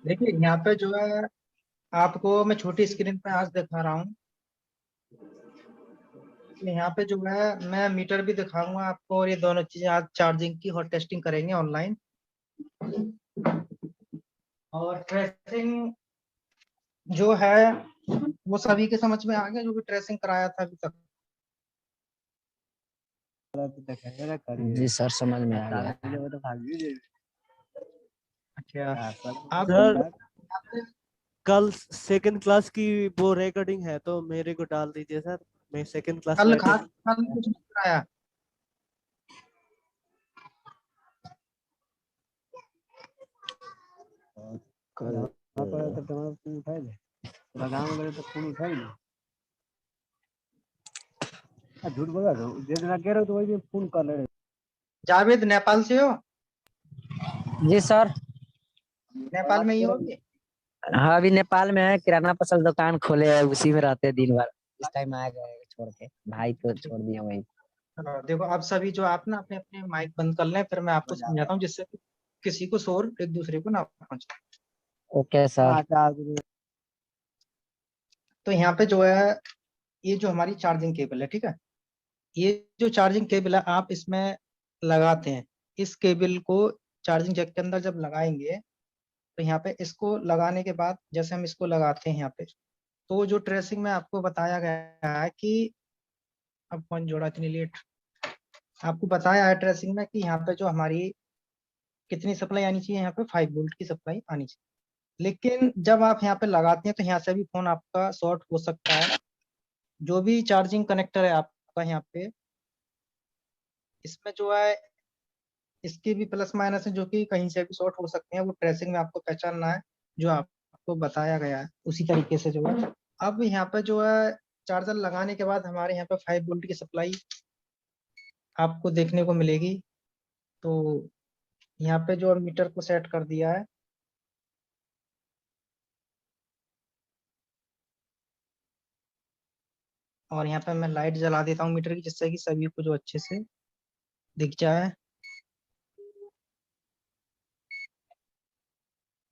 देखिए यहाँ पे जो है आपको मैं छोटी स्क्रीन पे आज दिखा रहा हूँ। यहाँ पे जो है मैं मीटर भी दिखाऊंगा आपको, और ये दोनों चीजें आज चार्जिंग की हॉट टेस्टिंग करेंगे ऑनलाइन। और ट्रेसिंग जो है वो सभी के समझ में आ गया, जो भी ट्रेसिंग कराया था अभी तक। जी सर, समझ में आ गया। अच्छा सर आपको कल सेकंड क्लास की वो रिकॉर्डिंग है तो मेरे को डाल दीजिए सर, मैं सेकंड क्लास कल में खास कल कुछ नहीं कराया? झूठ बोला जितना कह रहे हो तो वही फोन कर ले। जावेद नेपाल से हो? जी सर। नेपाल में ही हो अभी? हाँ, अभी नेपाल में है, किराना पसल दुकान खोले है, उसी में रहते हैं दिन भर। इस टाइम आ गए छोड़ के, भाई को छोड़ दिया वही। देखो आप सभी जो आप ना अपने अपने माइक बंद कर लें, फिर मैं आपको समझाता हूँ, जिससे किसी को शोर एक दूसरे को ना पहुंचे। Okay sir. तो यहाँ पे जो है ये जो हमारी चार्जिंग केबल है, ठीक है, ये जो चार्जिंग केबल है आप इसमें लगाते हैं। इस केबल को चार्जिंग जैक के अंदर जब लगाएंगे तो यहाँ पे इसको लगाने के बाद जैसे हम इसको लगाते हैं यहाँ पे, तो जो ट्रेसिंग में आपको बताया गया है कि अब कौन जोड़ा इतनी लेट, आपको बताया है ट्रेसिंग में कि यहाँ पे जो हमारी कितनी सप्लाई आनी चाहिए, यहाँ पे 5 वोल्ट की सप्लाई आनी चाहिए। लेकिन जब आप यहाँ पे लगाते हैं तो यहाँ से भी फोन आपका शॉर्ट हो सकता है। जो भी चार्जिंग कनेक्टर है आपका यहाँ पे, इसमें जो है इसके भी प्लस माइनस है, जो कि कहीं से भी शॉर्ट हो सकते हैं। वो ट्रेसिंग में आपको पहचानना है, जो आपको बताया गया है उसी तरीके से जो है। अब यहाँ पे जो है चार्जर लगाने के बाद हमारे यहाँ पे 5 वोल्ट की सप्लाई आपको देखने को मिलेगी। तो यहाँ पे जो मीटर को सेट कर दिया है, और यहाँ पे मैं लाइट जला देता हूँ मीटर की, जिससे कि सभी को जो अच्छे से दिख जाए।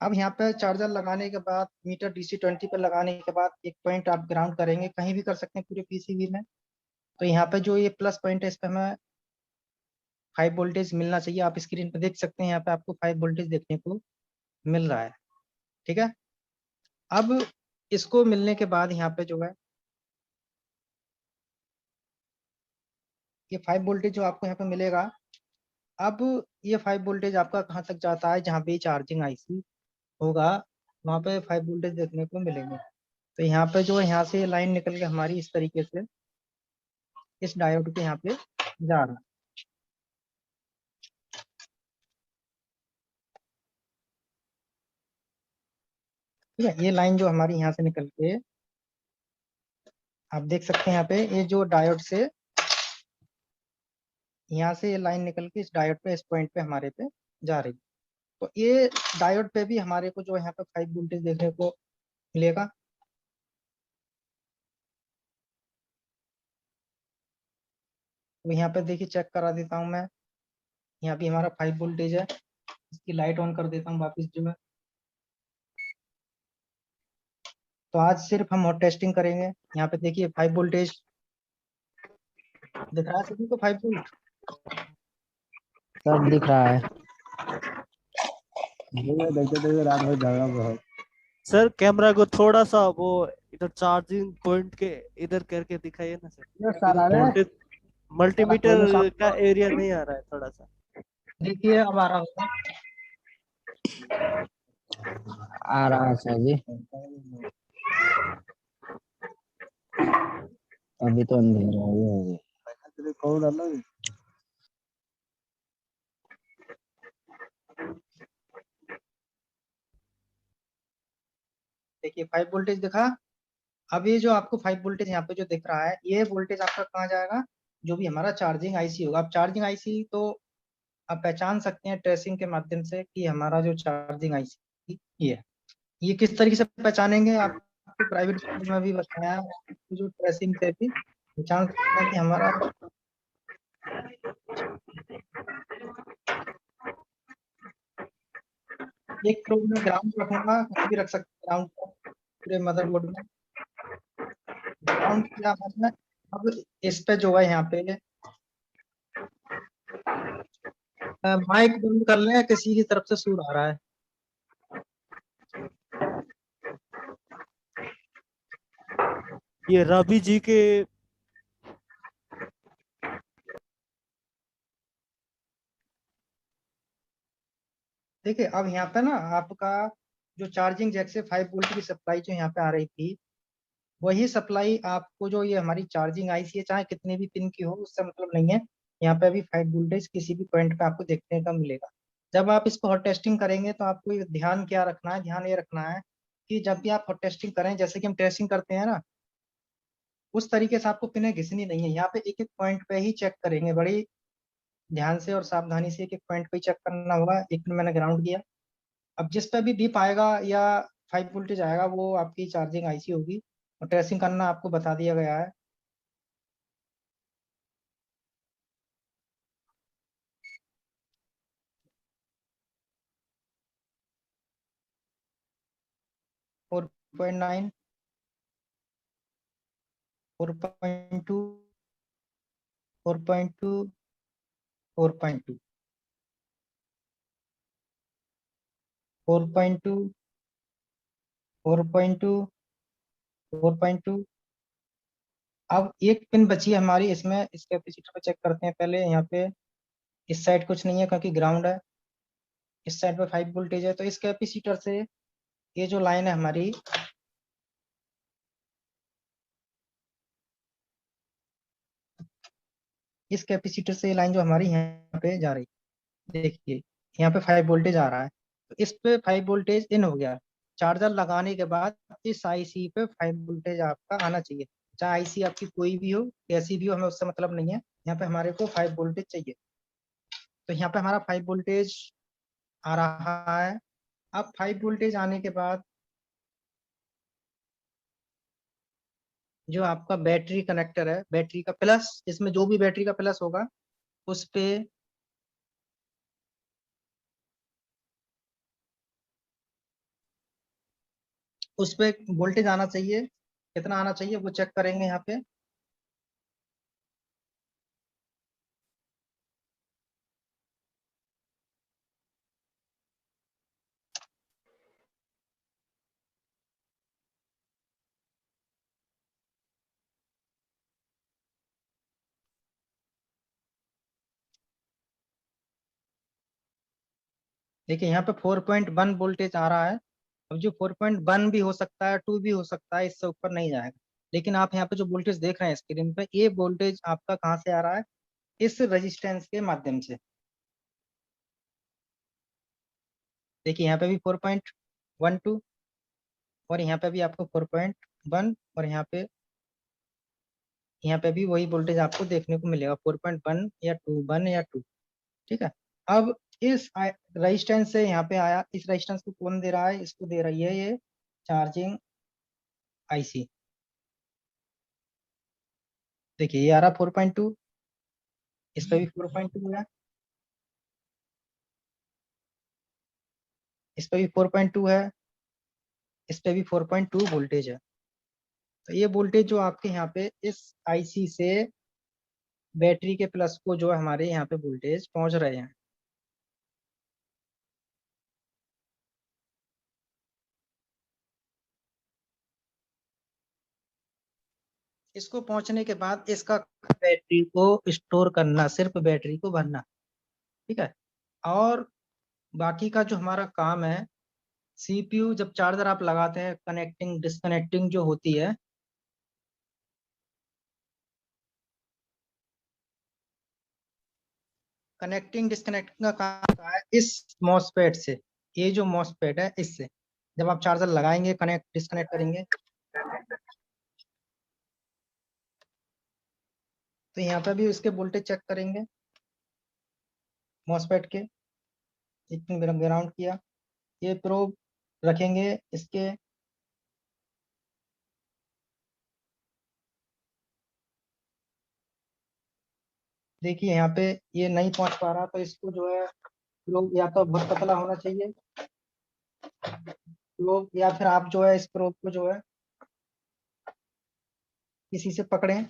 अब यहाँ पे चार्जर लगाने के बाद मीटर DC20 पे लगाने के बाद एक पॉइंट आप ग्राउंड करेंगे, कहीं भी कर सकते हैं पूरे पीसीबी में। तो यहाँ पे जो ये प्लस पॉइंट है, इस पे हमें 5 वोल्टेज मिलना चाहिए। आप स्क्रीन पे देख सकते हैं, यहाँ पे आपको 5 वोल्टेज देखने को मिल रहा है, ठीक है। अब इसको मिलने के बाद यहाँ पे जो है ये 5 वोल्टेज जो आपको यहाँ पे मिलेगा। अब ये 5 वोल्टेज आपका कहाँ तक जाता है, जहाँ पे चार्जिंग आईसी होगा वहाँ पे 5 वोल्टेज देखने को मिलेंगे। तो यहाँ पे जो है यहाँ से लाइन निकल के हमारी इस तरीके से इस डायोड के यहाँ पे जा रहा है, ठीक है। ये लाइन जो हमारी यहाँ से निकल के, आप देख सकते हैं यहाँ पे ये जो डायोड से यहाँ से ये लाइन निकल के इस डायोड पे, इस पॉइंट पे हमारे पे जा रही है। तो ये डायोड पे भी हमारे को जो यहाँ पे 5 वोल्टेज देखने को मिलेगा। तो यहाँ पे देखिए चेक करा देता हूँ मैं, यहाँ पे हमारा 5 वोल्टेज है। इसकी लाइट ऑन कर देता हूँ वापस जो है। तो आज सिर्फ हम हॉट टेस्टिंग करेंगे। यहाँ पे देखिए 5 वोल्टेज दिख रहा है सभी को, 5 वोल्ट सब दिख रहा है। देखते देखते रात भर जागा बहुत। सर कैमरा को थोड़ा सा वो इधर चार्जिंग पॉइंट के इधर करके दिखाइए ना सर, मल्टीमीटर का एरिया नहीं आ रहा है थोड़ा सा। देखिए अब आ रहा होगा, आ रहा है सर जी। अभी तो अंधेरा है। देखिए 5 वोल्टेज दिखा। अब ये जो आपको 5 वोल्टेज यहाँ पे जो दिख रहा है, ये वोल्टेज आपका कहाँ जाएगा, जो भी हमारा चार्जिंग आईसी होगा। अब चार्जिंग आईसी तो आप पहचान सकते हैं ट्रेसिंग के माध्यम से कि हमारा जो चार्जिंग आईसी ये किस तरीके से पहचानेंगे, आपको प्राइवेट में भी बताया है, जो ट्रेसिंग से भी पहचान सकते हैं कि हमारा एक प्रोब में ग्राउंड रखूंगा, कहीं भी रख सकते ग्राउंड को पूरे मदरबोर्ड में। ग्राउंड क्या है, अब इस पे जो है यहाँ पे माइक बंद कर लें, किसी की तरफ से शोर आ रहा है। ये रवि जी के देखिए अब यहाँ पे ना आपका जो चार्जिंग जैक से 5 वोल्ट की सप्लाई जो यहाँ पे आ रही थी, वही सप्लाई आपको जो ये हमारी चार्जिंग आईसी है, चाहे कितने भी पिन की हो, उससे मतलब नहीं है। यहाँ पे अभी 5 वोल्टेज किसी भी पॉइंट पे आपको देखने का मिलेगा। जब आप इसको हॉट टेस्टिंग करेंगे तो आपको ये ध्यान क्या रखना है, ध्यान ये रखना है कि जब भी आप हॉट टेस्टिंग करें, जैसे कि हम टेस्टिंग करते हैं ना, उस तरीके से आपको पिनें घिसनी नहीं है। यहाँ पे एक एक पॉइंट पे ही चेक करेंगे, बड़ी ध्यान से और सावधानी से एक एक पॉइंट पे ही चेक करना होगा। एक मिनट मैंने ग्राउंड किया। अब जिस पे भी बीप आएगा या 5 वोल्टेज आएगा, वो आपकी चार्जिंग आईसी होगी और ट्रेसिंग करना आपको बता दिया गया है। फोर 4.9, 4.2, 4.2, 4.2, 4.2, 4.2, 4.2। अब एक पिन बची है हमारी इसमें, इस कैपेसिटर पे चेक करते हैं पहले। यहाँ पे इस साइड कुछ नहीं है क्योंकि ग्राउंड है, इस साइड पे 5 वोल्टेज है। तो इस कैपेसिटर से ये जो लाइन है हमारी, इस कैपेसिटर से ये लाइन जो हमारी यहाँ पे जा रही है, देखिए यहाँ पे 5 वोल्टेज आ रहा है। तो इस पे 5 वोल्टेज इन हो गया। चार्जर लगाने के बाद इस आईसी पे 5 वोल्टेज आपका आना चाहिए। चाहे आईसी आपकी कोई भी हो, कैसी भी हो, हमें उससे मतलब नहीं है। यहाँ पे हमारे को 5 वोल्टेज चाहिए। तो यहाँ पे हमारा 5 वोल्टेज आ रहा है। अब 5 वोल्टेज आने के बाद जो आपका बैटरी कनेक्टर है, बैटरी का प्लस, इसमें जो भी बैटरी का प्लस होगा उस पे वोल्टेज आना चाहिए। कितना आना चाहिए वो चेक करेंगे यहाँ पे। देखिए यहाँ पे 4.1 वोल्टेज आ रहा है। अब जो 4.1 भी हो सकता है, 2 भी हो सकता है, इससे ऊपर नहीं जाएगा। लेकिन आप यहाँ पे जो वोल्टेज देख रहे हैं स्क्रीन पे, ये वोल्टेज आपका कहाँ से आ रहा है, इस रेजिस्टेंस के माध्यम से। देखिए यहाँ पे भी 4.12 और यहाँ पे भी आपको 4.1 और यहाँ पे भी वही वोल्टेज आपको देखने को मिलेगा, 4.1 या 2, 1 या 2। ठीक है। अब इस रेजिस्टेंस से यहाँ पे आया, इस रेजिस्टेंस को कौन दे रहा है, इसको दे रही है ये चार्जिंग आईसी। देखिए ये आ रहा 4.2, इस पे भी 4.2 है, इस पे भी 4.2 है, इस पे भी 4.2 वोल्टेज है। तो ये वोल्टेज जो आपके यहाँ पे इस आईसी से बैटरी के प्लस को जो है हमारे यहाँ पे वोल्टेज पहुंच रहे हैं। इसको पहुंचने के बाद इसका बैटरी को स्टोर करना, सिर्फ बैटरी को भरना। ठीक है। और बाकी का जो हमारा काम है, सीपीयू जब चार्जर आप लगाते हैं, कनेक्टिंग डिस्कनेक्टिंग जो होती है, कनेक्टिंग डिस्कनेक्टिंग का काम होता है इस मॉसफेट से। ये जो मॉसफेट है, इससे जब आप चार्जर लगाएंगे, कनेक्ट डिस्कनेक्ट करेंगे, तो यहाँ पे भी इसके वोल्टेज चेक करेंगे मॉसफेट के। एक मेरा ग्राउंड किया, ये प्रोब रखेंगे इसके। देखिए यहाँ पे ये नहीं पहुंच पा रहा, तो इसको जो है प्रोब या तो बहुत पतला होना चाहिए प्रोब, या फिर आप जो है इस प्रोब को जो है किसी से पकड़ें,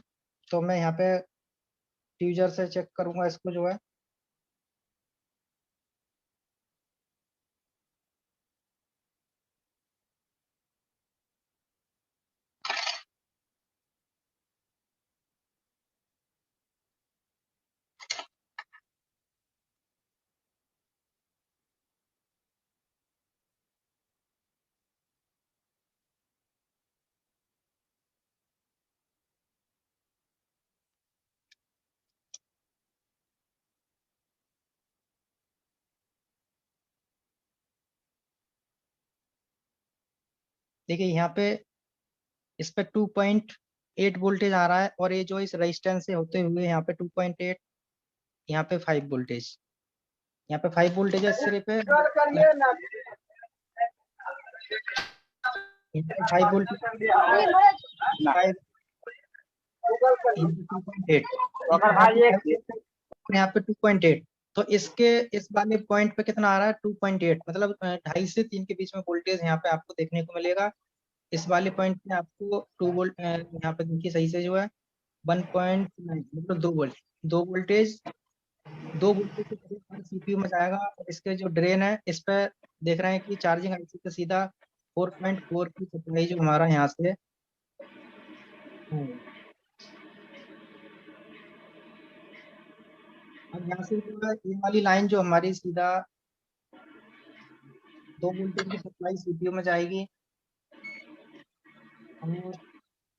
तो मैं यहाँ पे ट्यूजर से चेक करूंगा इसको जो है। देखिए यहाँ पे इस पे 2.8 वोल्टेज आ रहा है, और ये जो इस रेजिस्टेंस से होते हुए यहाँ पे 2.8, यहाँ पे 5 वोल्टेज, यहाँ पे 5 वोल्टेज है सिरे पे, 5 वोल्टेज, 2.8, यहाँ पे 2.8। तो इसके इस वाले पॉइंट पे कितना आ रहा है? 2.8, मतलब 2.5 से 3 के बीच में वोल्टेज यहाँ पे आपको देखने को मिलेगा। इस वाले पॉइंट पे आपको 2 वोल्ट, यहाँ पे देखिए सही से जो है 1.9, मतलब 2 वोल्ट, 2 वोल्टेज के करीब सीपीयू में जाएगा। और इसके जो ड्रेन है इस पे देख रहे हैं कि चार्जिंग आईसी पे सीधा 4.4 की सप्लाई जो हमारा यहाँ से है। अब यहाँ से जो है ये वाली लाइन जो हमारी सीधा 2 वोल्टेज की सप्लाई सीपीयू में जाएगी, और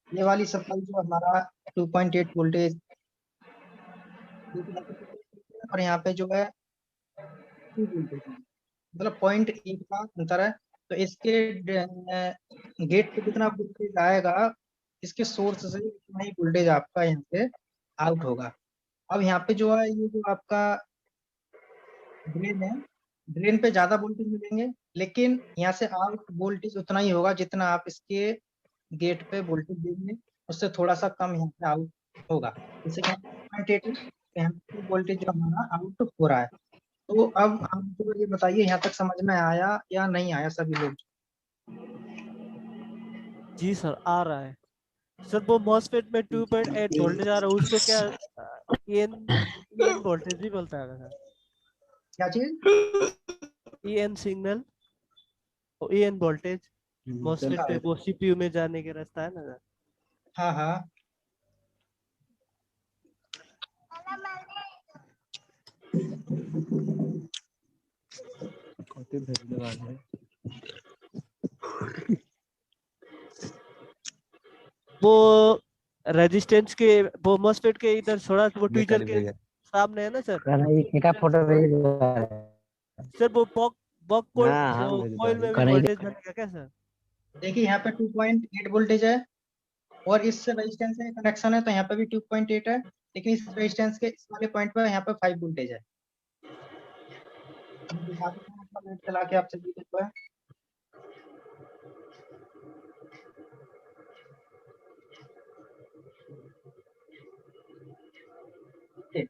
ये वाली सप्लाई जो हमारा 2.8 वोल्टेज, और यहाँ पे जो है 2 वोल्टेज, मतलब 0.8 का अंतर है। तो इसके गेट पे कितना वोल्टेज आएगा, इसके सोर्स से उतना ही वोल्टेज आपका यहाँ से आउट होगा। अब यहाँ पे जो है ये जो आपका ड्रेन है, ड्रेन पे ज्यादा वोल्टेज मिलेंगे, लेकिन यहाँ से आउट वोल्टेज उतना ही होगा जितना आप इसके गेट पे वोल्टेज देंगे, उससे थोड़ा सा कम यहाँ पे आउट होगा। जैसे कि 0.8 यहाँ पे वोल्टेज जो हमारा आउट हो रहा है। तो अब आप जो ये बताइए, यहाँ तक समझ में आया या नहीं आया सभी लोग? जी सर आ रहा है सर। वो मॉसफेट में 2.8 वोल्टेज आ रहा है, उसको क्या एन एन वोल्टेज भी बोलता है सर? क्या चीज? N signal, N voltage MOSFET पे वो सीपीयू में जाने के रास्ता है ना सर? हाँ हाँ। वो रेजिस्टेंस के वो मॉसफेट के इधर थोड़ा वो ट्विजर के सामने है ना सर? क्या फोटो भेज दो। सर वो बॉक बॉक हाँ हाँ कॉइल में भी वोल्टेज बनेगा क्या सर? देखिए यहाँ पे 2.8 वोल्टेज है, और इस रेजिस्टेंस से कनेक्शन है, तो यहाँ पे भी 2.8 है, लेकिन इस रेजिस्टेंस के इस वाले पॉइंट पे यहाँ पे 5 वोल्टेज है। मैं दिखा देता हूँ आपका नेट चला के, आपसे भी देखो है। ठीक,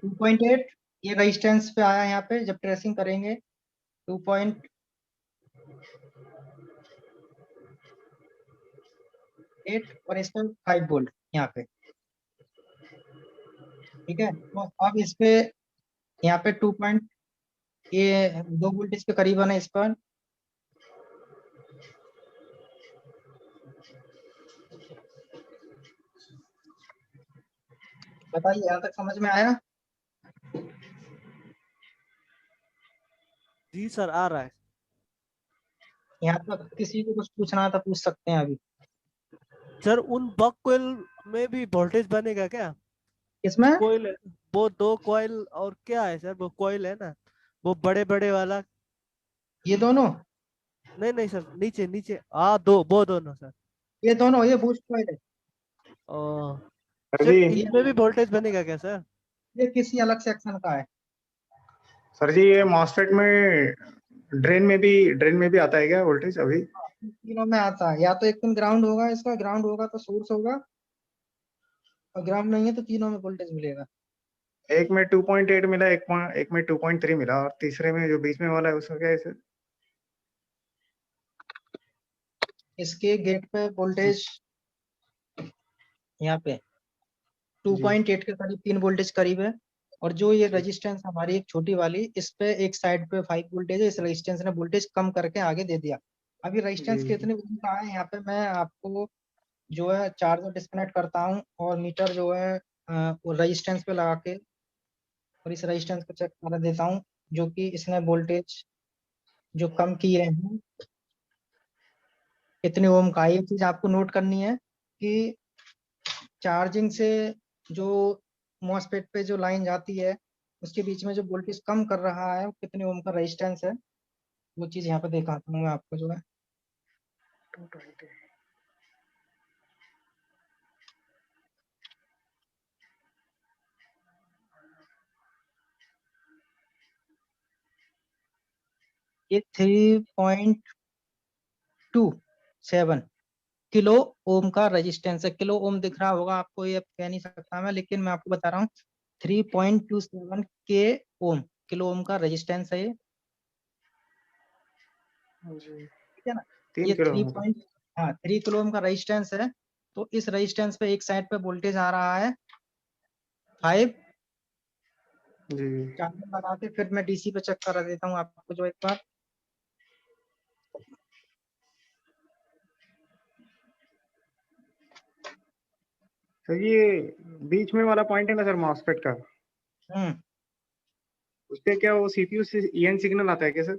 2.8 ये रेजिस्टेंस पे आया यहाँ पे, जब ट्रेसिंग करेंगे 2.8, और इस पे 5 वोल्ट यहाँ पे। ठीक है, तो अब इस पे यहाँ पे 2 वोल्टेज के करीबन है इस पर। बताइए यहाँ तक समझ में आया? जी सर आ रहा है यहाँ तक किसी को कुछ पूछना था पूछ सकते हैं अभी। सर। उन बॉक कॉइल में भी वोल्टेज बनेगा क्या? इसमें कॉइल है वो, 2 कॉइल और क्या है सर? वो कॉइल है ना, वो बड़े बड़े वाला? ये दोनों, नहीं नहीं सर, नीचे नीचे, हाँ दो, वो दोनों सर। ये दोनों, ये बूस्ट कॉइल है। ओ सर सर, जी, इनमें भी वोल्टेज बनेगा क्या सर? ये किसी अलग सेक्शन का है। सर जी ये मॉसफेट में ड्रेन में भी आता है क्या वोल्टेज अभी? तीनों में आता है, या तो एक दिन ग्राउंड होगा, इसका ग्राउंड होगा तो सोर्स होगा, और ग्राउंड नहीं है तो तीनों में वोल्टेज मिलेगा। एक में 2.8 मिला, एक में 2.3 मिला, और तीसरे में जो बीच में वाला है उसका क्या है सर? इसके गेट पे वोल्टेज यहाँ पे 2.8 के करीब 3 वोल्टेज करीब है। और जो ये रेजिस्टेंस हमारी एक छोटी वाली, इस पे एक साइड पे 5 वोल्टेज है, इस रेजिस्टेंस ने वोल्टेज कम करके आगे दे दिया। अभी रेजिस्टेंस जी। कितने ओम का है यहाँ पे मैं आपको जो है चार्जर डिस्कनेक्ट करता हूँ और मीटर जो है वो रेजिस्टेंस पे लगा के और इस रेजिस्टेंस को चेक कर देता हूँ, जो कि इसने वोल्टेज जो कम किए हैं कितने ओम का। ये चीज आपको नोट करनी है कि चार्जिंग से जो मॉसफेट पे जो लाइन जाती है उसके बीच में जो वोल्टेज कम कर रहा है वो कितने ओम का रेजिस्टेंस है, वो चीज यहाँ पे दिखाता हूँ मैं आपको जो है। ये 3.27 किलो ओम का रेजिस्टेंस है। किलो ओम दिख रहा होगा आपको, ये कह नहीं सकता मैं, लेकिन मैं आपको बता रहा हूँ 3.27 के ओम, किलो ओम का रेजिस्टेंस है ये, जी। ठीक है ना। 3 ये किलो 3 होगा। पॉइंट हाँ 3 किलो ओम का रेजिस्टेंस है। तो इस रेजिस्टेंस पे एक साइड पे वोल्टेज आ रहा है 5। जी। चार्जर लगा के फिर मैं डीसी पे चेक करा देता हूँ आपको जो एक बार। सर ये बीच में वाला पॉइंट है ना सर मॉसफेट का, हम्म उस पे क्या वो सीपीयू से ईएन सिग्नल आता है क्या सर?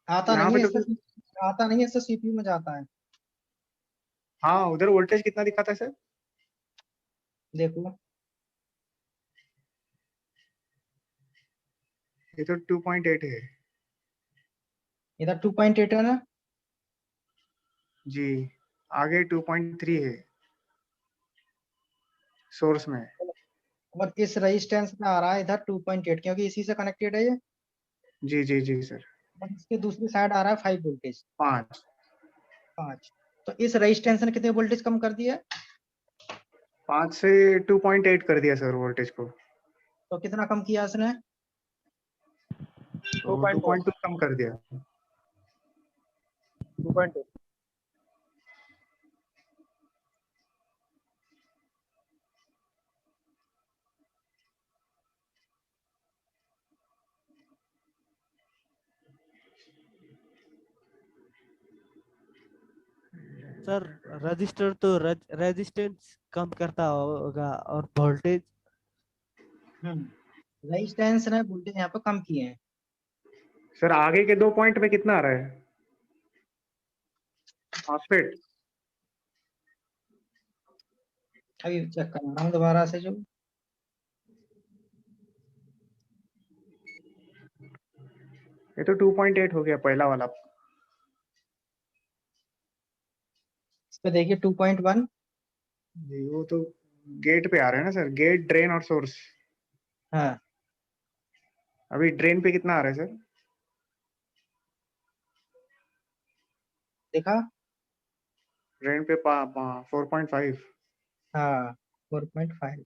आता यहाँ नहीं पे है तो इससे, आता नहीं है इससे, सीपीयू में जाता है। हाँ, उधर वोल्टेज कितना दिखाता है सर? देखो ये तो 2.8 है। इधर 2.8 है ना। जी। आगे 2.3 है सोर्स में। और इस रेजिस्टेंस पे आ रहा है इधर 2.8, क्योंकि इसी से कनेक्टेड है ये। जी जी जी सर। और इसके दूसरी साइड आ रहा है 5 वोल्टेज, 5। 5। तो इस रेजिस्टेंस ने कितने वोल्टेज कम कर दिया है? 5 से 2.8 कर दिया सर वोल्टेज को। तो कितना कम किया इसने? 2.2 कम कर दिया। 2.8। सर रजिस्टर तो रेजिस्टेंस कम करता होगा और वोल्टेज। रेजिस्टेंस ने वोल्टेज यहाँ पे कम किए हैं। सर आगे के 2 पॉइंट में कितना आ रहा है मॉसफेट? अभी चेक कर रहा हूँ दोबारा से जो। ये तो 2.8 हो गया पहला वाला। इस पे देखिए 2.1। जी वो तो गेट पे आ रहा है ना सर, गेट ड्रेन और सोर्स। हाँ अभी ड्रेन पे कितना आ रहा है सर? देखा। ड्रेन पे 4.5। हाँ 4.5।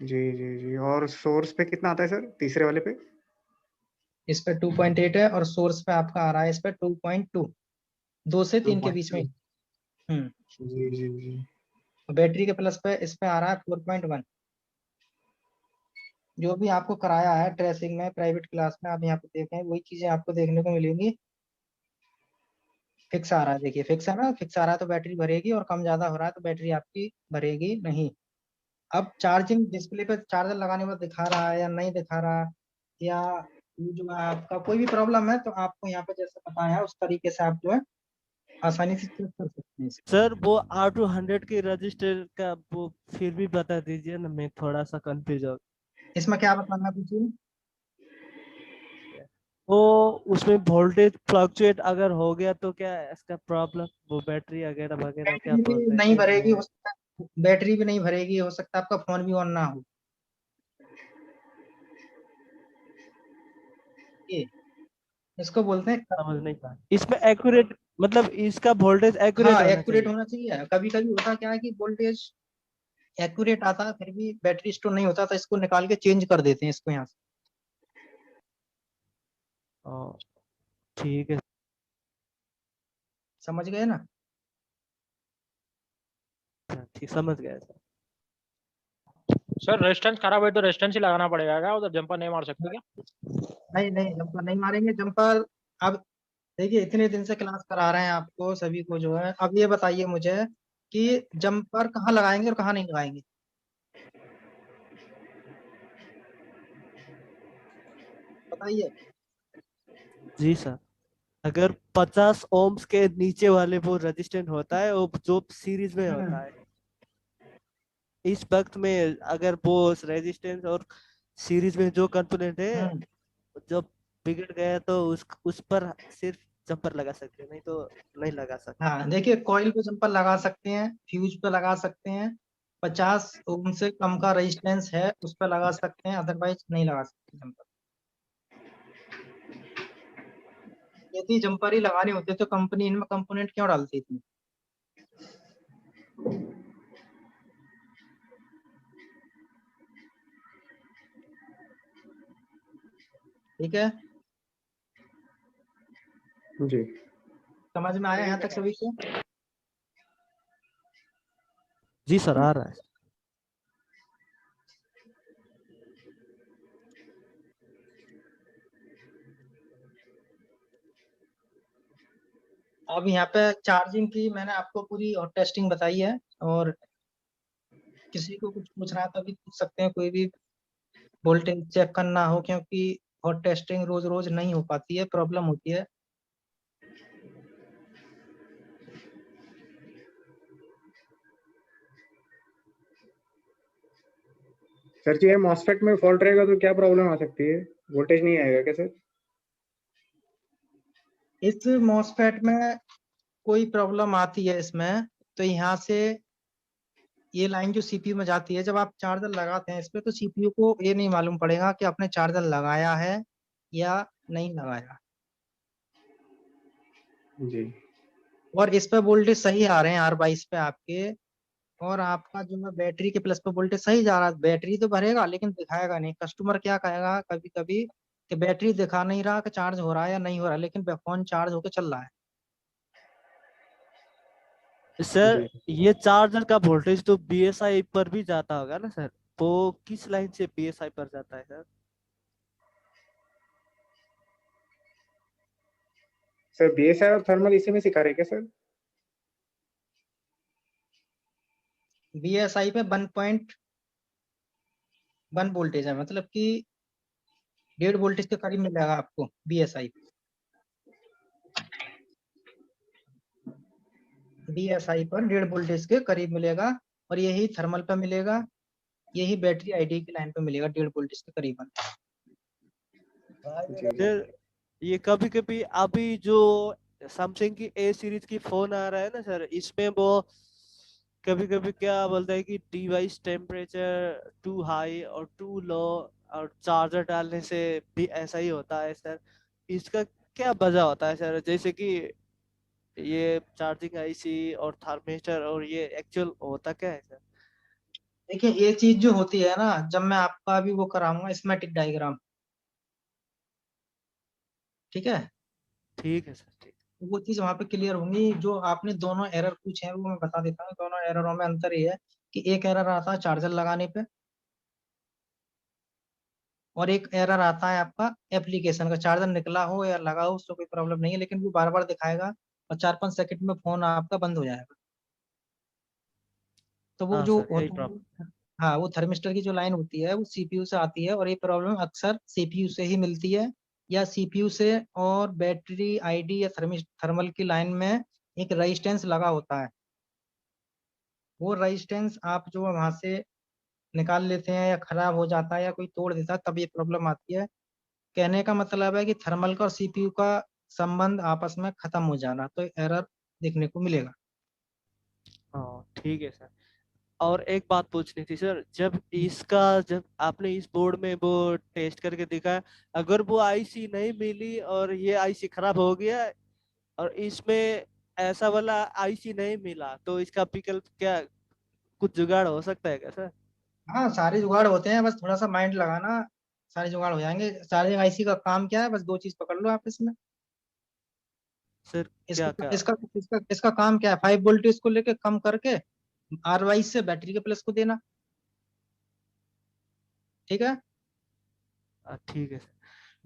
जी जी जी। और सोर्स पे कितना आता है सर तीसरे वाले पे? इस पे 2.8 है और सोर्स पे आपका आ रहा है इस पे 2.2, 2 से 3 के बीच में। 2.2। हम्म जी जी जी। बैटरी के प्लस पे इस पे आ रहा है 4.1। जो भी आपको कराया है ट्रेसिंग में प्राइवेट क्लास में, आप यहाँ पे देखें वही चीजें आपको देखने को मिलेंगी। फिक्स आ रहा है, देखिए फिक्स है ना, फिक्स आ रहा है तो बैटरी भरेगी, और कम ज्यादा हो रहा है तो बैटरी आपकी भरेगी नहीं। अब चार्जिंग डिस्प्ले पे चार्जर लगाने के बाद दिखा रहा है या नहीं दिखा रहा, या ये जो है आपका कोई भी प्रॉब्लम है, तो आपको यहाँ पे जैसे बताया उस तरीके से आप जो है आसानी से चेक कर सकते हैं इसे। सर वो R200 के रजिस्टर का वो फिर भी बता दीजिए ना, मैं थोड़ा सा कंफ्यूज हो। इसमें क्या बताना पूछिए। वो उसमें वोल्टेज फ्लक्चुएट अगर हो गया तो क्या इसका प्रॉब्लम, वो बैटरी वगैरह वगैरह क्या बैटरी भी बोलते हैं नहीं भरेगी, इसमें। हो सकता है बैटरी भी नहीं भरेगी, हो सकता है आपका फोन भी ऑन ना हो। ये इसको बोलते हैं। समझ नहीं पाया इसमें एक्यूरेट, मतलब इसका वोल्टेज एक्यूरेट हाँ होना एक्यूरेट चाहिए। होना चाहिए। कभी कभी होता क्या है कि वोल्टेज एक्यूरेट आता है फिर भी बैटरी स्टोर नहीं होता, तो इसको निकाल के चेंज कर देते हैं इसको यहाँ से। ठीक है समझ गए ना? सर, ठीक समझ गया सर। सर रेजिस्टेंस खराब है तो रेजिस्टेंस ही लगाना पड़ेगा क्या? उधर जंपर नहीं मार सकते क्या? नहीं नहीं, जंपर नहीं मारेंगे। जंपर अब देखिए, इतने दिन से क्लास करा रहे हैं आपको सभी को जो है। अब ये बताइए मुझे कि जंपर कहाँ लगाएंगे और कहाँ नहीं लगाएंगे? बताइए। जी सर, अगर 50 ओम्स के नीचे वाले वो रेजिस्टेंट होता है, वो जो सीरीज में होता है, इस वक्त में अगर वो रेजिस्टेंस और सीरीज में जो कंपोनेंट है हम्म, जब बिगड़ गया तो उस पर सिर्फ जंपर लगा सकते हैं, नहीं तो नहीं लगा सकते। हाँ देखिए, कॉइल पे जंपर लगा सकते हैं, फ्यूज पे लगा सकते हैं, 50 ओम से कम का रेजिस्टेंस है उस पर लगा सकते हैं, अदरवाइज नहीं लगा सकते जंपर। यदि जंपर ही लगाने होते तो कंपनी इनमें कंपोनेंट क्यों डालती थी? ठीक है, जी। समझ में आया यहाँ तक सभी को? जी सर, आ रहा है। अब यहाँ पे चार्जिंग की मैंने आपको पूरी और टेस्टिंग बताई है, और किसी को कुछ पूछना है तो भी पूछ सकते हैं, कोई भी वोल्टेज चेक करना हो, क्योंकि और टेस्टिंग रोज रोज नहीं हो पाती है, प्रॉब्लम होती है। सर जी, ये मॉसफेट में फॉल्ट रहेगा तो क्या प्रॉब्लम आ सकती है? वोल्टेज नहीं आएगा क्या सर? इस मॉसफेट में कोई प्रॉब्लम आती है इसमें, तो यहाँ से ये लाइन जो सीपीयू में जाती है, जब आप चार्जर लगाते हैं इस पे, तो सीपीयू को ये नहीं मालूम पड़ेगा कि आपने चार्जर लगाया है या नहीं लगाया। जी। और इस पे वोल्टेज सही आ रहे हैं R22 पे आपके, और आपका जो है बैटरी के प्लस पे वोल्टेज सही जा रहा है। बैटरी तो भरेगा लेकिन दिखाएगा नहीं। कस्टमर क्या कहेगा कभी कभी कि बैटरी दिखा नहीं रहा कि चार्ज हो रहा है या नहीं हो रहा है, लेकिन फोन चार्ज होकर चल रहा है। सर जी ये चार्जर का वोल्टेज तो बीएसआई पर भी जाता होगा ना सर? वो किस लाइन से बीएसआई पर जाता है सर? सर, बीएसआई और थर्मल इसी में सिखा रहे क्या सर? BSI पे 1.1 वोल्टेज है, मतलब कि 1.5 वोल्टेज के करीब मिलेगा आपको BSI पर 1.5 वोल्टेज के करीब मिलेगा। और यही थर्मल पे मिलेगा, यही बैटरी आईडी की लाइन पे मिलेगा 1.5 वोल्टेज के करीबन। जी सर ये कभी कभी अभी जो सैमसंग की ए सीरीज की फोन आ रहा है ना सर, इसमें वो कभी कभी क्या बोलता है कि डिवाइस टेम्परेचर टू हाई और टू लो, और चार्जर डालने से भी ऐसा ही होता है सर। इसका क्या वजह होता है सर? जैसे कि ये चार्जिंग आईसी और थर्मिस्टर, और ये एक्चुअल होता क्या है सर? देखिए, ये चीज जो होती है ना, जब मैं आपका अभी वो कराऊंगा स्कीमेटिक डायग्राम, ठीक है, ठीक है सर, ठीक। वो चीज वहां पे क्लियर होंगी। जो आपने दोनों एरर पूछे हैं वो मैं बता देता हूँ। दोनों एररों में अंतर ये है कि एक एरर आता है चार्जर लगाने पे, और एक एरर आता है आपका एप्लीकेशन का। चार्जर निकला हो या लगा हो उससे कोई प्रॉब्लम नहीं है, लेकिन वो बार बार दिखाएगा और 4-5 सेकंड में फोन आपका बंद हो जाएगा। तो वो हाँ जो सर, यही होता प्रॉब्लम। है, हाँ, वो थर्मिस्टर की जो लाइन होती है वो सीपीयू से आती है, और ये प्रॉब्लम अक्सर सीपीयू से ही मिलती है, या सीपीयू से। और बैटरी आईडी या थर्मल की लाइन में एक रेजिस्टेंस लगा होता है, वो रेजिस्टेंस आप जो वहां से निकाल लेते हैं या खराब हो जाता है या कोई तोड़ देता है, तब ये प्रॉब्लम आती है। कहने का मतलब है कि थर्मल का और सीपीयू का संबंध आपस में खत्म हो जाना, तो एरर देखने को मिलेगा। हाँ ठीक है सर। और एक बात पूछनी थी सर, जब आपने इस बोर्ड में वो टेस्ट करके दिखाया, अगर वो आईसी नहीं मिली और ये आईसी खराब हो गया, और इसमें ऐसा वाला आईसी नहीं मिला, तो इसका विकल्प क्या, कुछ जुगाड़ हो सकता है क्या सर? हाँ, सारे जुगाड़ होते हैं, बस थोड़ा सा माइंड लगाना। सारे जुगाड़ हो जाएंगे। चार्जिंग आईसी का काम क्या है, बस दो चीज पकड़ लो आप इसमें। सर इसका क्या इसका इसका इसका काम क्या है, 5 वोल्टेज को लेके कम करके आर वाइज से बैटरी के प्लस को देना, ठीक है। ठीक है सर।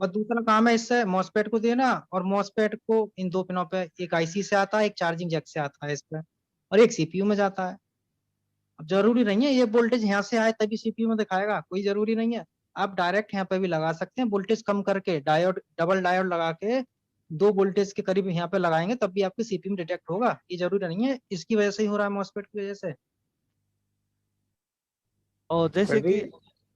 और दूसरा काम है इससे मॉसफेट को देना, और मॉसफेट को इन दो पिनों पे, एक आईसी से आता है, एक चार्जिंग जैक से आता है इस पे, और एक सीपीयू में जाता है। अब जरूरी नहीं है ये वोल्टेज यहाँ से आए तभी सीपीयू में दिखाएगा, कोई जरूरी नहीं है। आप डायरेक्ट यहाँ पे भी लगा सकते हैं, वोल्टेज कम करके डायोड, डबल डायोड लगा के 2 वोल्टेज के करीब यहाँ पे लगाएंगे तब भी आपके सीपीयू में डिटेक्ट होगा। ये जरूरी नहीं है इसकी वजह से ही हो रहा है, मॉसफेट की वजह से। और जैसे सर जी कि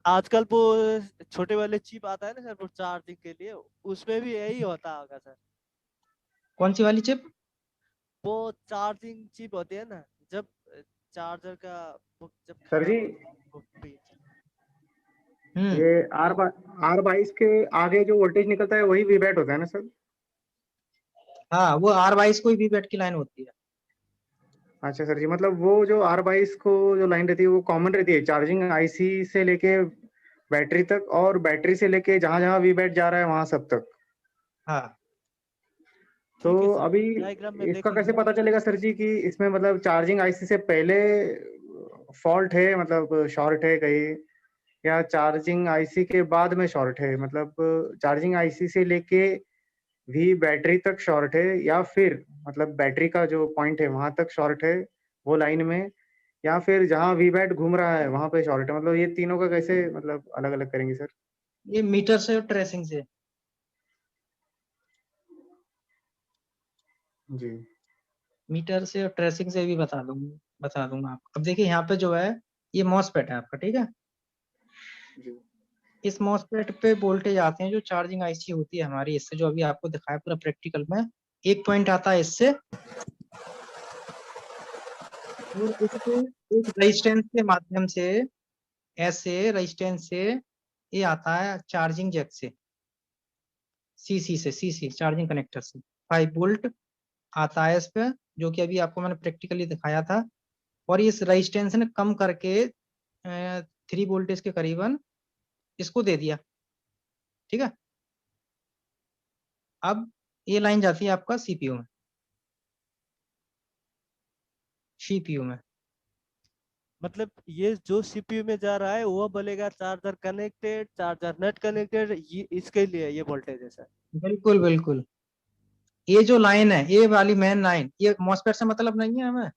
आजकल वो छोटे वाले चिप आता है ना सर, वो चार्जिंग के लिए, उसमें भी यही होता होगा सर। कौन सी वाली चिप? वो चार्जिंग चिप होती है ना, जब चार्जर का वो जब सर खराब जी होता है वो पेज। हम्म। ये R22 के आगे जो वोल्टेज निकलता है वही वीबैट होता है ना सर? हाँ, वो आर वाइज कोई भी बैट की लाइन होती है। अच्छा सर जी, मतलब वो जो R22 को जो लाइन रहती है वो कॉमन रहती है चार्जिंग आईसी से लेके बैटरी तक, और बैटरी से लेके जहां जहां वीबैट जा रहा है वहां सब तक। हाँ, तो ठीक है सर, अभी डायग्राम में देख इसका कैसे लीजिए। पता चलेगा सर जी कि इसमें मतलब चार्जिंग आईसी से पहले फॉल्ट है, मतलब शॉर्ट है कहीं, या चार्जिंग आईसी के बाद में शॉर्ट है, मतलब चार्जिंग आईसी से लेके भी बैटरी तक शॉर्ट है, या फिर मतलब बैटरी का जो पॉइंट है वहां तक शॉर्ट है वो लाइन में, या फिर जहां वीबैट घूम रहा है वहां पे शॉर्ट है, मतलब ये तीनों का कैसे मतलब अलग अलग करेंगे सर? ये मीटर से और ट्रेसिंग से। जी मीटर से और ट्रेसिंग से भी बता दूंगा आपको। अब देखिए यहाँ पे जो है, ये मॉसफेट है आपका, ठीक है। जी इस मॉसफेट पे वोल्टेज आते हैं जो चार्जिंग आईसी होती है हमारी, इससे जो अभी आपको दिखाया पूरा प्रैक्टिकल में, एक पॉइंट आता है इससे, और इससे एक रेजिस्टेंस के माध्यम से, ऐसे रेजिस्टेंस से ये आता है चार्जिंग जैक से, सीसी चार्जिंग कनेक्टर से 5 वोल्ट आता है इस पे, जो कि अभी आपको मैंने प्रैक्टिकली दिखाया था। और इस रेजिस्टेंस ने कम करके 3 वोल्टेज के करीबन इसको दे दिया, ठीक है। अब ये लाइन जाती है आपका सीपीयू में। मतलब ये जो सीपीयू में जा रहा है वो बोलेगा charger connected, charger not connected, ये इसके लिए ये वोल्टेज है सर। बिल्कुल बिल्कुल। ये जो लाइन है, ये वाली मेन लाइन, ये मॉसफेट से मतलब नहीं है हमें।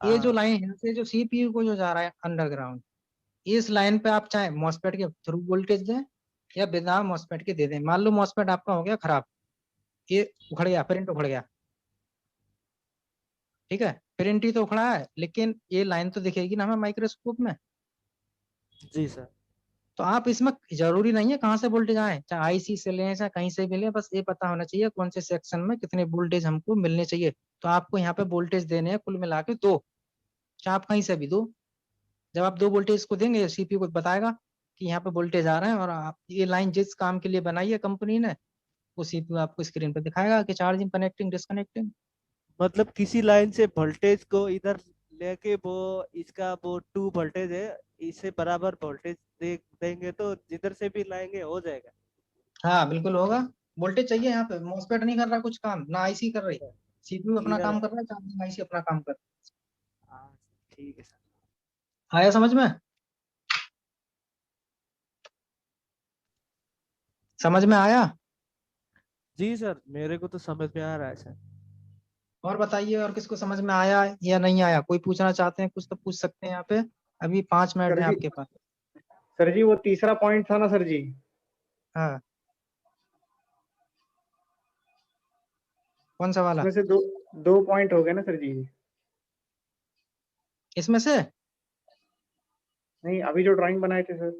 ये जो हाँ लाइन है से जो सीपीयू को जो जा रहा है अंडरग्राउंड, इस लाइन पे आप चाहे मॉसफेट के थ्रू वोल्टेज दें या बिना मॉसफेट के दे दें। मान लो मॉसफेट आपका हो गया खराब, ये उखड़ गया, प्रिंट उखड़ गया, ठीक है। प्रिंट ही तो उखड़ा है, लेकिन ये लाइन तो दिखेगी ना हमें माइक्रोस्कोप में। जी सर। तो आप इसमें जरूरी नहीं है कहाँ से वोल्टेज आए, चाहे आईसी से लें चाहे कहीं से भी लें, बस ये पता होना चाहिए कौन से सेक्शन में कितने वोल्टेज हमको मिलने चाहिए। तो आपको यहाँ पे वोल्टेज देने हैं कुल मिला के 2, चाहे आप कहीं से भी दो। जब आप 2 वोल्टेज को देंगे, सीपीयू को बताएगा कि यहाँ पे वोल्टेज आ रहे हैं, और आप ये लाइन जिस काम के लिए बनाई है कंपनी ने, वो सीपीयू आपको स्क्रीन पे दिखाएगा कि चार्जिंग कनेक्टिंग डिस्कनेक्टिंग। मतलब किसी लाइन से वोल्टेज को इधर लेके वो इसका वो 2 वोल्टेज है, इसे बराबर वोल्टेज देंगे तो जिधर से भी लाएंगे हो जाएगा। हाँ बिल्कुल होगा। वोल्टेज चाहिए यहाँ पे, मॉसफेट नहीं कर रहा कुछ काम, ना आईसी कर रही, सीपीयू अपना क्लियर है। काम कर रहा है, चार्जिंग आईसी अपना काम कर हाँ ठीक है सर। रहा है। आया समझ में? समझ में आया? जी सर, मेरे को तो समझ में आ रहा है सर। और बताइए, और किसको समझ में आया या नहीं आया? कोई पूछना चाहते हैं कुछ तो पूछ सकते हैं यहाँ पे, अभी 5 मिनट सर है जी, आपके पास। सर जी वो तीसरा पॉइंट था ना सर जी, हाँ, कौन सा वाला? उसमें से दो दो पॉइंट हो गए ना सर जी? इसमें से? नहीं, अभी जो ड्राइंग बनाए थे सर।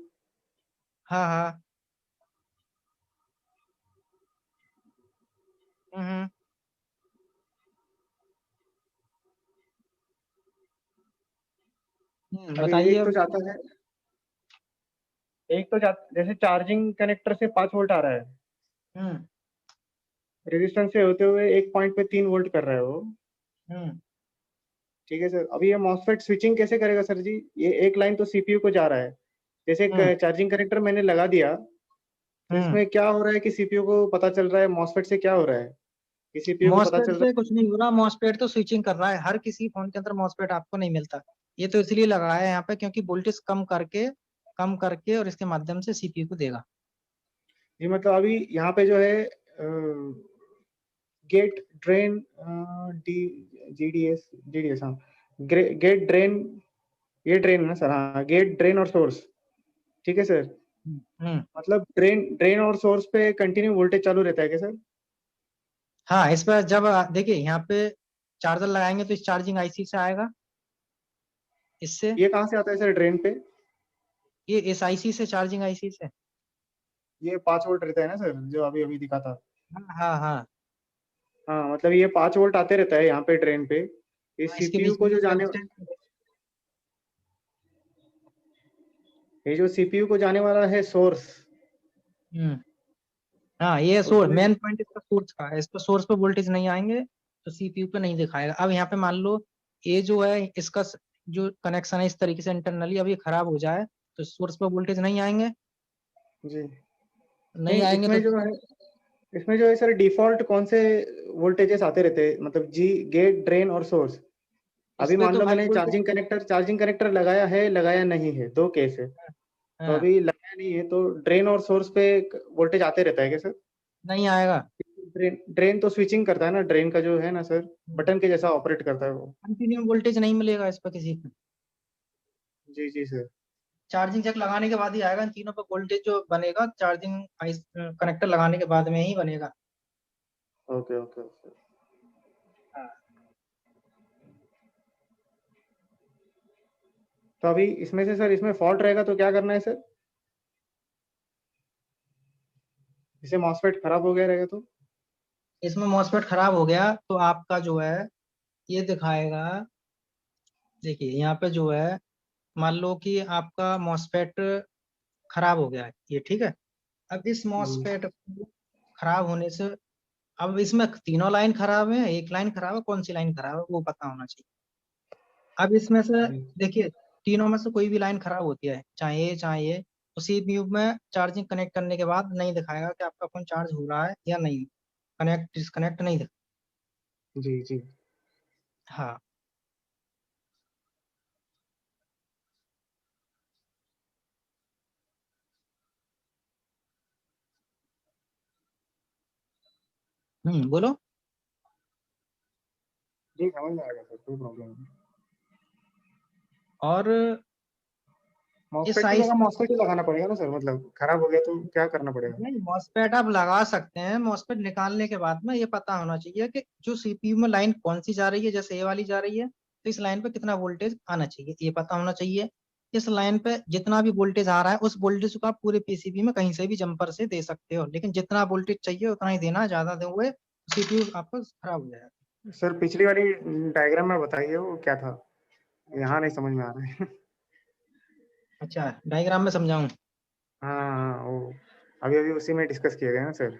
हाँ हाँ। हम्म। अभी बताइए एक तो अब। जाता है, जैसे चार्जिंग कनेक्टर से 5 वोल्ट आ रहा है, हम्म रेजिस्टेंस से होते हुए एक पॉइंट पे 3 वोल्ट कर रहा है वो। हम्म ठीक है सर, अभी ये मॉसफेट स्विचिंग कैसे करेगा सर जी? ये एक लाइन तो सीपीयू को जा रहा है, जैसे चार्जिंग कनेक्टर मैंने लगा दिया, तो इसमें क्या हो रहा है कि सीपीयू को पता चल रहा है, मॉसफेट से क्या हो रहा है कि सीपीयू को पता मॉसफेट चल रहा से कुछ नहीं हो रहा, मॉसफेट तो स्विचिंग कर रहा है। हर किसी फोन के अंदर मॉसफेट आपको नहीं मिलता, ये तो इसलिए लगाया है यहाँ पे क्योंकि वोल्टेज कम करके और इसके माध्यम से सीपीयू को देगा। है? जी मतलब अभी यहाँ पे जो है गेट ड्रेन जीडीएस हाँ, गेट ड्रेन, ये ड्रेन है ना सर, हाँ गेट ड्रेन और सोर्स, ठीक है सर। मतलब ड्रेन और सोर्स पे कंटिन्यू वोल्टेज चालू रहता है क्या सर? हाँ, इस पर जब देखिए यहाँ पे चार्जर लगाएंगे तो इस चार्जिंग आईसी से आएगा, इससे ये कहाँ से आता है सर ड्रेन पे? ये इस आईसी से, चार्जिंग आईसी से। ये 5 वोल्ट रहता है ना सर, जो अभी अभी दिखा था। हाँ हाँ, हाँ मतलब ये 5 वोल्ट आते रहता है यहाँ पे ड्रेन पे, इस इसके सीपीयू बीच को में जो जाने, ये जो सीपीयू को जाने वाला है सोर्स, हाँ ये सोर्स, उसमें मेन पॉइंट इसका सोर्स का है। इस पर सोर्स पे वोल्टेज नहीं आएंगे तो सीपीयू पे नहीं दिखाएगा। अब यहाँ पे मान लो ये जो है इसका जो कनेक्शन है इस तरीके से इंटरनली अब ये खराब हो जाए तो सोर्स पे वोल्टेज नहीं आएंगे, जी नहीं नहीं आएंगे तो इसमें जो है सर डिफॉल्ट कौन से वोल्टेजेस आते रहते हैं, मतलब जी गेट ड्रेन और सोर्स। इस अभी पे मान तो लो भाई मैंने चार्जिंग कनेक्टर लगाया है, लगाया नहीं है, 2 केस है। तो हाँ, अभी लगाया नहीं है तो ड्रेन और सोर्स पे वोल्टेज आते रहता है क्या सर? नहीं आएगा, ड्रेन तो स्विचिंग करता है ना, ड्रेन का जो है ना सर बटन के जैसा ऑपरेट करता है वो। कंटिन्यू वोल्टेज नहीं मिलेगा इस पर किसी पे। जी जी सर। चार्जिंग जैक लगाने के बाद ही आएगा, इन तीनों पे वोल्टेज जो बनेगा चार्जिंग कनेक्टर लगाने के बाद में ही बनेगा। Okay okay okay. हाँ। तो अभी इसमें से सर इसमें फॉल्ट रहेगा तो क्या करना है सर? जैसे मॉसफेट खराब हो गया रहेगा तो? इसमें मॉसफेट खराब हो गया तो आपका जो है ये दिखाएगा, देखिए यहाँ पे जो है मान लो कि आपका मॉसफेट खराब हो गया है ये, ठीक है। अब इस जी मॉसफेट खराब होने से, अब इसमें तीनों लाइन खराब है, एक लाइन खराब है, कौन सी लाइन खराब है वो पता होना चाहिए। अब इसमें से जी देखिए तीनों में से कोई भी लाइन खराब होती है, चाहे ये तो सीपीयू में चार्जिंग कनेक्ट करने के बाद नहीं दिखाएगा कि आपका फोन चार्ज हो रहा है या नहीं, कनेक्ट डिस्कनेक्ट नहीं दिखा। जी जी। हाँ। बोलो। जी समझ में आएगा सर, कोई प्रॉब्लम नहीं। और इस मॉसफेट की साइज जगह मॉसफेट ही लगाना पड़ेगा ना सर, मतलब खराब हो गया तो क्या करना पड़ेगा? नहीं, मॉसफेट आप लगा सकते हैं, मॉसफेट निकालने के बाद में ये पता होना चाहिए कि जो सीपीयू में लाइन कौन सी जा रही है, जैसे ये वाली जा रही है तो इस लाइन पे कितना वोल्टेज आना चाहिए ये पता होना चाहिए। इस लाइन पे जितना भी वोल्टेज आ रहा है उस वोल्टेज को आप पूरे पीसीबी में कहीं से भी जंपर से दे सकते हो, लेकिन जितना वोल्टेज चाहिए उतना ही देना, ज्यादा दोगे सीपीयू आपका खराब हो जाएगा। सर पिछली वाली डायग्राम में बताइए वो क्या था, यहाँ नहीं समझ में आ रहा है। अच्छा, डायग्राम में समझाऊं? हाँ हाँ वो अभी अभी उसी में डिस्कस किया गया ना सर।